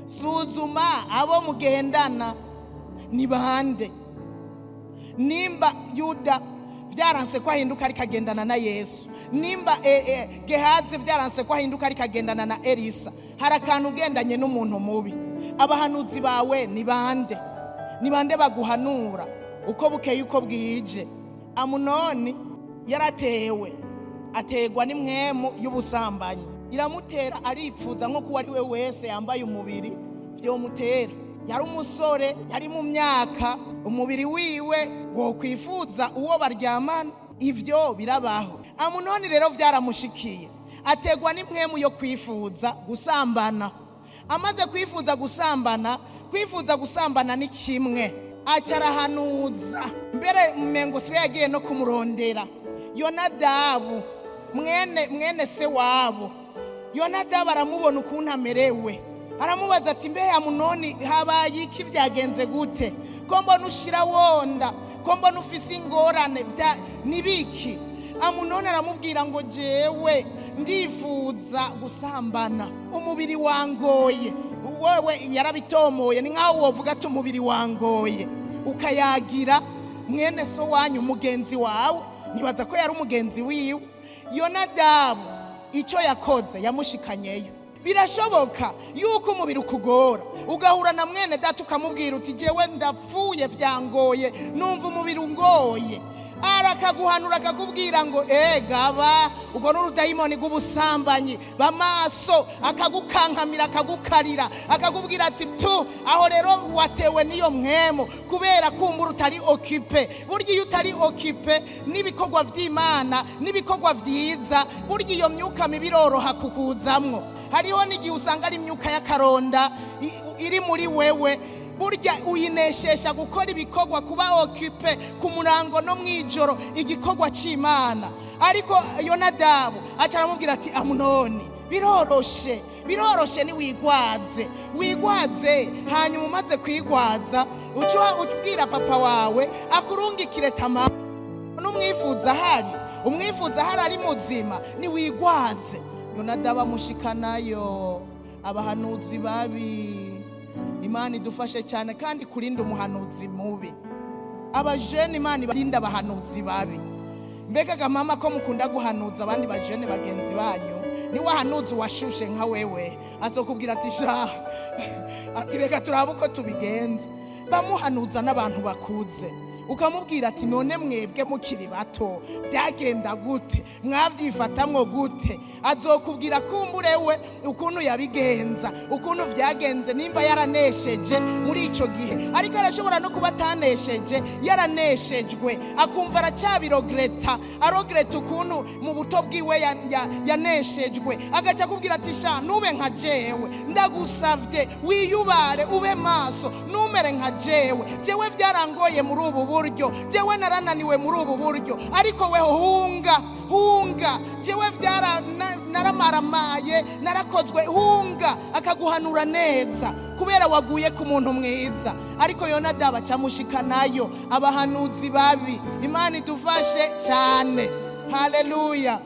suzuma abo mugendana ni bande. Nimba Yuda byaranse ko ahinduka ariko agendana na Yesu, nimba Gehazi byaranse ko ahinduka ariko agendana na Elisa, hari akantu ugendanye n'umuntu mubi. Abahanuzi bawe ni bande? Ni bande baguhanura uko bukeye uko bwije? Amunoni yaratewe, ategwa n'imwemu y'ubusambanyi, iramutera aripfuza nko kuwa ari we wese yambaye umubiri vyomutera. Yari umusore, yari mu myaka, umubiri wiwe wo kwifuza uwo baryamana, ivyo birabaho. Amunoni rero vyaramushikiye, ategwa n'imwemu yo kwifuza gusambana. Amaze kwifuza gusambana ni kimwe, acarahanuza mbere umengo siwe yagiye no kumurondera Yonadabu mwene se wabo. Yonadabu aramubona ukuntu amerewe, aramubaza ati mbe Amunoni habaye iki, byagenze gute? Ko mbona ushira wonda, ko mbona ufise ingorane nibiki? Amunoni aramubwira ngo jewe ndifuza gusambana, umubiri wangoye. Wewe yarabitomoye, ni nkaho wovuga ati umubiri wangoye, ukayagira mwene so wanyu mugenzi wawe, nibaza ko yari umugenzi wiwe. Yonadabu icyo yakoze yamushikanyeyo. Birashoboka yuko umubiri ukugora, ugahura na mwene data ukamubwira uti jewe ndapfuye byangoye, numva umubiri ungoye. Arakaguhanura akakubwira ngo gaba ugo n'urudayimoni rw'ubusambanyi bamaso, akagukankamira akagukarira, akakubwira ati tu aho rero watewe niyo mwemo kubera kumbura utari okipe. Burya iyo utari okipe n'ibikorwa vy'Imana n'ibikorwa vyiza, burya iyo myuka mibi iroroha kukuzamwo. Hariho n'igihe usanga ari imyuka y'akaronda iri muri wewe, burya uyineshesha gukora ibikorwa, kuba okipe ku murango no mwijoro igikorwa c'Imana. Ariko Yonadabu acaramubwira ati Amunoni biroroshe ni wigwaze, hanyuma umaze kwigwaza ubwira papa wawe akurungikire Tamari n'umwifuza hari ari muzima, ni wigwaze. Yonadabu amushikanayo. Abahanuzi babi, Imana idufashe cyane kandi kurinda umuhanuzi mubi. Abajene Imana barinda abahanuzi babi. Mbega gamama ko mukunda guhanuza abandi bajene bagenzi banyu, ni wahanuzi washushe nka wewe azokubwira ati sha ati reka turabe uko tubigenza. Bamuhanuza n'abantu bakuze, ukamubwira ati none mwebwe mukiri bato byagenda gute, mwavyifatamwo gute? Azokubwira kumburewe ukuntu yabigenza, ukuntu vyagenze, nimba yaranesheje muri ico gihe. Ariko arashobora no kuba atanesheje, yaraneshejwe akumva aracyabirogreta, arogreta ukuntu mu buto bwiwe yaneshejwe. Agaca kubwira ati sha nube nka jewe, ndagusavye wiyubare ube maso, numere nka jewe vyarangoye muri ubu buryo, jewe narananiwe muri ubu buryo, ariko weho hunga jewe naramaramaye, narakozwe, hunga. Akaguhanura neza kubera waguye ku muntu mwiza. Ariko Yonadabu acamushikanayo. Abahanuzi babi, Imana idufashe cyane. Haleluya.